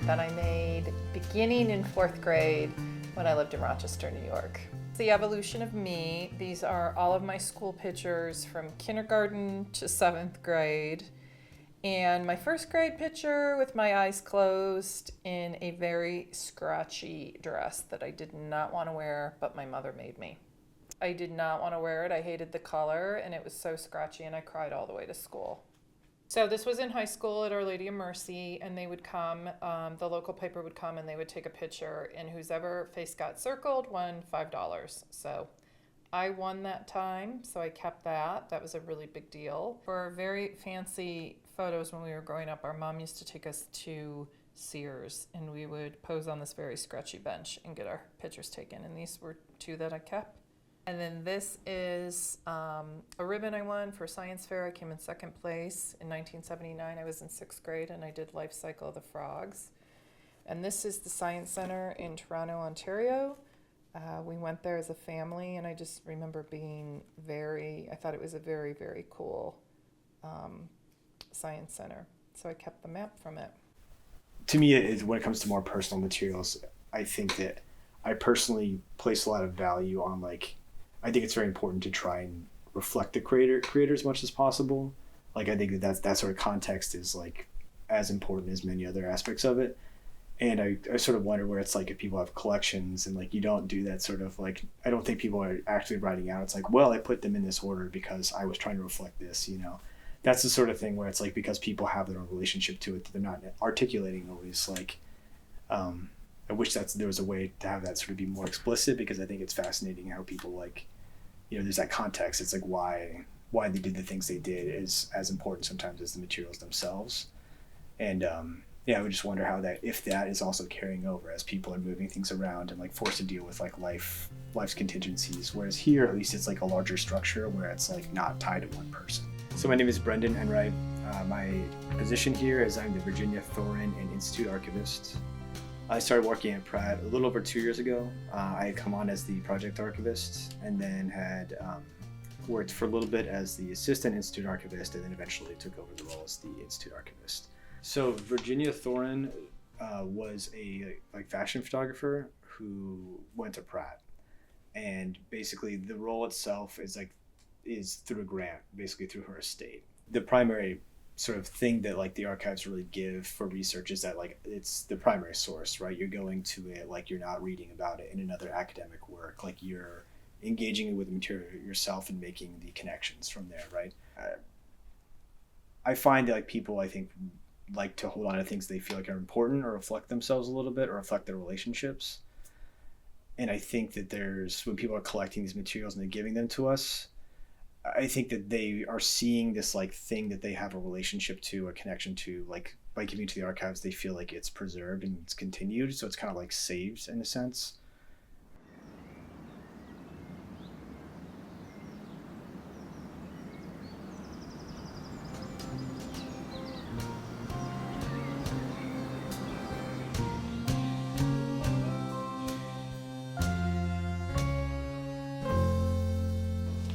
that I made beginning in 4th grade when I lived in Rochester, New York. The evolution of me. These are all of my school pictures from kindergarten to 7th grade. And my 1st grade picture with my eyes closed in a very scratchy dress that I did not want to wear, but my mother made me. I did not want to wear it. I hated the color and it was so scratchy and I cried all the way to school. So this was in high school at Our Lady of Mercy, and they would come, the local paper would come and they would take a picture, and whoever face got circled won $5. So I won that time, so I kept that. That was a really big deal. For very fancy photos when we were growing up, our mom used to take us to Sears, and we would pose on this very scratchy bench and get our pictures taken, and these were 2 that I kept. And then this is a ribbon I won for science fair. I came in 2nd place in 1979. I was in 6th grade and I did Life Cycle of the Frogs. And this is the Science Center in Toronto, Ontario. We went there as a family and I just remember being I thought it was a very, very cool science center. So I kept the map from it. To me, when it comes to more personal materials, I think that I personally place a lot of value on I think it's very important to try and reflect the creator as much as possible. I think that sort of context is as important as many other aspects of it. And I sort of wonder where it's if people have collections and you don't do that sort of I don't think people are actually writing out. It's well, I put them in this order because I was trying to reflect this, That's the sort of thing where it's because people have their own relationship to it, that they're not articulating always I wish there was a way to have that sort of be more explicit, because I think it's fascinating how people there's that context. It's why they did the things they did is as important sometimes as the materials themselves. And I would just wonder how if that is also carrying over as people are moving things around and forced to deal with life's contingencies. Whereas here, at least it's a larger structure where it's not tied to one person. So my name is Brendan Enright. My position here is I'm the Virginia Thorin and Institute Archivist. I started working at Pratt a little over 2 years ago. I had come on as the project archivist and then had worked for a little bit as the assistant institute archivist, and then eventually took over the role as the institute archivist. So Virginia Thorin was a fashion photographer who went to Pratt, and basically the role itself is through a grant, basically through her estate. The primary sort of thing that the archives really give for research is that it's the primary source, right? You're going to it you're not reading about it in another academic work, you're engaging with the material yourself and making the connections from there, right? I find that people like to hold on to things they feel are important or reflect themselves a little bit or reflect their relationships. And I think that when people are collecting these materials and they're giving them to us, I think that they are seeing this thing that they have a relationship to, a connection to, by giving it to the archives, they feel it's preserved and it's continued. So it's kind of saved in a sense.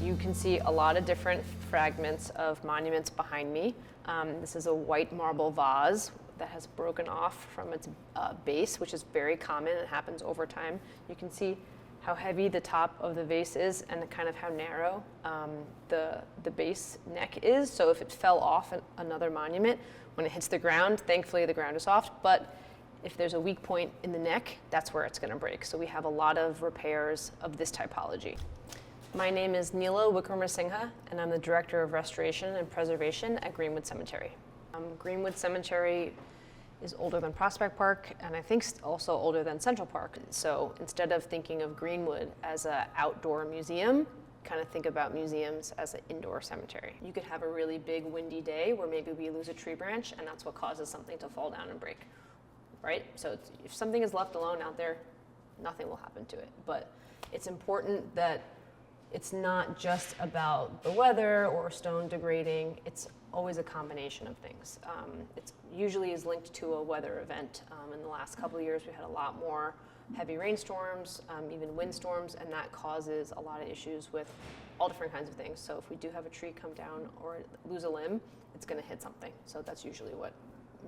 You can see a lot of different fragments of monuments behind me. This is a white marble vase that has broken off from its base, which is very common and happens over time. You can see how heavy the top of the vase is and kind of how narrow the base neck is. So if it fell off another monument, when it hits the ground, thankfully the ground is soft, but if there's a weak point in the neck, that's where it's going to break. So we have a lot of repairs of this typology. My name is Neela Wickramasinghe, and I'm the Director of Restoration and Preservation at Greenwood Cemetery. Greenwood Cemetery is older than Prospect Park, and I think also older than Central Park. So instead of thinking of Greenwood as an outdoor museum, kind of think about museums as an indoor cemetery. You could have a really big windy day where maybe we lose a tree branch, and that's what causes something to fall down and break, right? So if something is left alone out there, nothing will happen to it. But it's important that it's not just about the weather or stone degrading. It's always a combination of things. It usually is linked to a weather event. In the last couple of years, we had a lot more heavy rainstorms, even windstorms, and that causes a lot of issues with all different kinds of things. So if we do have a tree come down or lose a limb, it's going to hit something. So that's usually what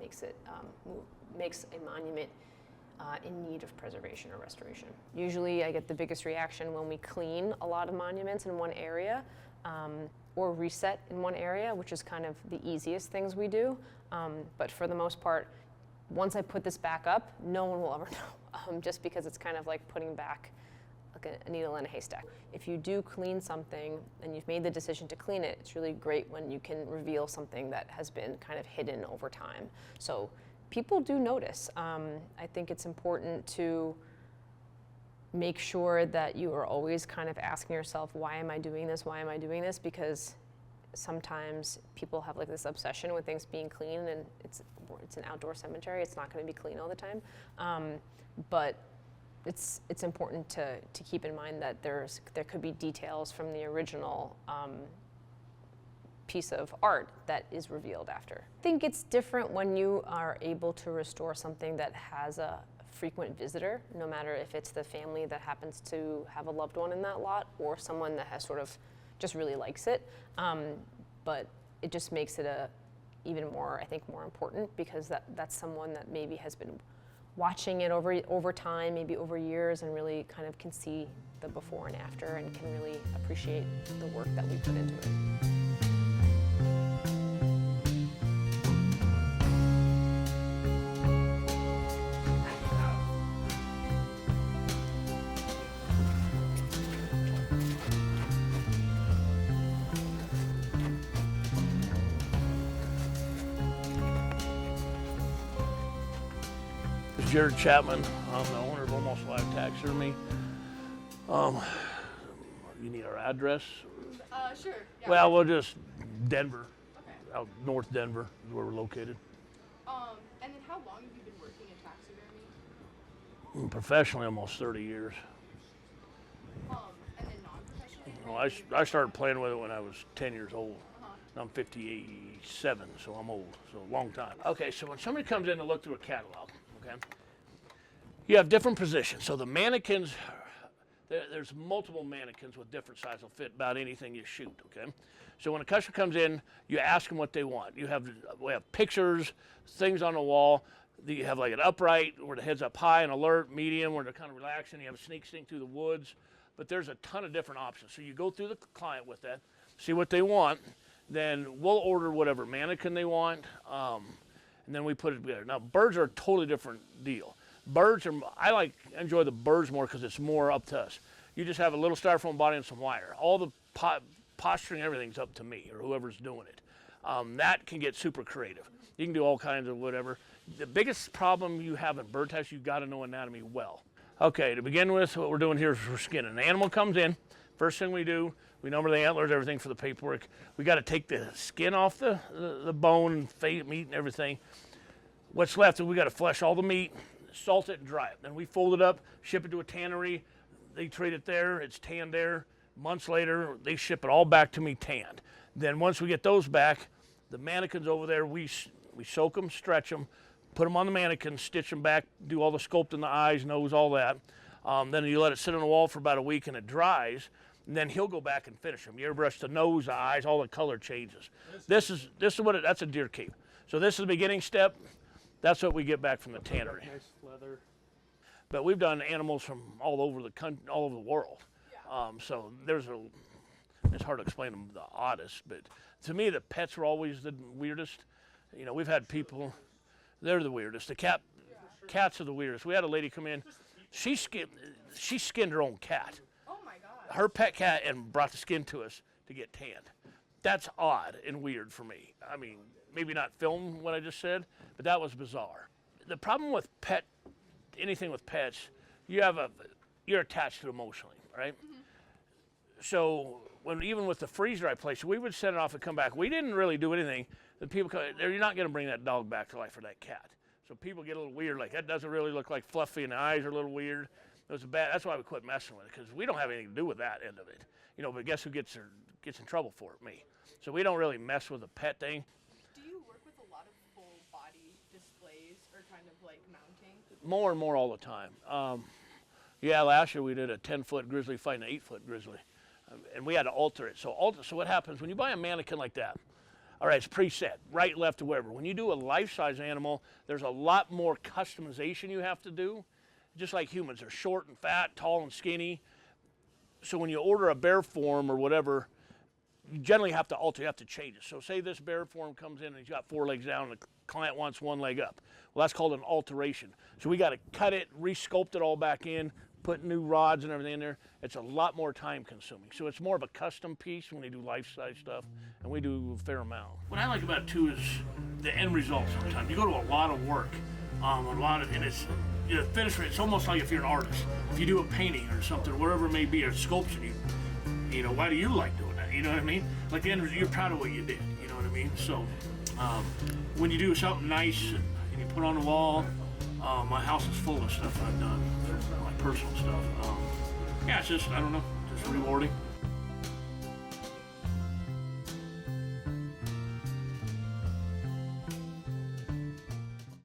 makes it makes a monument in need of preservation or restoration. Usually I get the biggest reaction when we clean a lot of monuments in one area or reset in one area, which is kind of the easiest things we do. But for the most part, once I put this back up, no one will ever know, just because it's kind of like putting back like a needle in a haystack. If you do clean something and you've made the decision to clean it, it's really great when you can reveal something that has been kind of hidden over time. So people do notice. I think it's important to make sure that you are always kind of asking yourself, why am I doing this? Why am I doing this? Because sometimes people have like this obsession with things being clean, and it's an outdoor cemetery. It's not going to be clean all the time. But it's important to keep in mind that there could be details from the original piece of art that is revealed after. I think it's different when you are able to restore something that has a frequent visitor, no matter if it's the family that happens to have a loved one in that lot or someone that has sort of just really likes it. But it just makes it even more, I think, more important, because that's someone that maybe has been watching it over time, maybe over years, and really kind of can see the before and after and can really appreciate the work that we put into it. Jared Chapman. I'm the owner of Almost Live Taxidermy. You need our address? Sure. Yeah. Well, we'll just Denver, Okay. out north Denver is where we're located. And then how long have you been working in taxidermy? Professionally, almost 30 years. And then non-professionally? Well, I started playing with it when I was 10 years old. Uh-huh. Now I'm 57, so I'm old, so a long time. Okay, so when somebody comes in to look through a catalog, okay, you have different positions. So the mannequins, there's multiple mannequins with different sizes will fit about anything you shoot, okay? So when a customer comes in, you ask them what they want. We have pictures, things on the wall. You have like an upright where the head's up high, and alert, medium where they're kind of relaxing. You have a sneak through the woods, but there's a ton of different options. So you go through the client with that, see what they want, then we'll order whatever mannequin they want, and then we put it together. Now birds are a totally different deal. Birds I enjoy the birds more because it's more up to us. You just have a little styrofoam body and some wire. All the posturing, everything's up to me or whoever's doing it. That can get super creative. You can do all kinds of whatever. The biggest problem you have in bird tax, you've got to know anatomy well. Okay, to begin with, what we're doing here is we're skinning. An animal comes in, first thing we do, we number the antlers, everything for the paperwork. We got to take the skin off the bone, meat and everything. What's left is we got to flesh all the meat, salt it and dry it. Then we fold it up, ship it to a tannery. They treat it there, it's tanned there. Months later, they ship it all back to me tanned. Then once we get those back, the mannequins over there, we soak them, stretch them, put them on the mannequin, stitch them back, do all the sculpting, the eyes, nose, all that. Then you let it sit on the wall for about a week and it dries. And then he'll go back and finish them. You airbrush the nose, the eyes, all the color changes. That's a deer cape. So this is the beginning step. That's what we get back from the tannery. Nice leather. But we've done animals from all over the country, all over the world. Yeah. So it's hard to explain them the oddest, but to me the pets were always the weirdest. You know, we've had people, they're the weirdest. The cats are the weirdest. We had a lady come in, she skinned her own cat. Oh my God. Her pet cat, and brought the skin to us to get tanned. That's odd and weird for me. I mean, maybe not film what I just said, but that was bizarre. The problem with anything with pets, you're attached to it emotionally, right? Mm-hmm. So even with the freeze dry place, we would send it off and come back. We didn't really do anything. The people you're not going to bring that dog back to life or that cat. So people get a little weird, like that doesn't really look like Fluffy, and the eyes are a little weird. It was that's why we quit messing with it, because we don't have anything to do with that end of it. You know, but guess who gets in trouble for it? Me. So we don't really mess with the pet thing. Do you work with a lot of full body displays or kind of like mounting? More and more all the time. Yeah, last year we did a 10-foot grizzly fighting an 8-foot grizzly, and we had to alter it. So what happens when you buy a mannequin like that? all right, it's preset, right, left, or whatever. When you do a life-size animal, there's a lot more customization you have to do. Just like humans, they're short and fat, tall and skinny. So when you order a bear form or whatever, you generally have to alter, you have to change it. So say this bear form comes in and he's got 4 legs down and the client wants 1 leg up. Well, that's called an alteration. So we got to cut it, re-sculpt it all back in, put new rods and everything in there. It's a lot more time consuming. So it's more of a custom piece when they do life-size stuff, and we do a fair amount. What I like about it too is the end result sometimes. You go to a lot of work, and it's, you know, finish it. It's almost like if you're an artist. If you do a painting or something, or whatever it may be, or sculpture, you know, why do you like doing that? You know what I mean? Like the end result, you're proud of what you did. You know what I mean? So when you do something nice and you put on the wall, my house is full of stuff I've done, my personal stuff. Yeah, it's just, I don't know, just rewarding.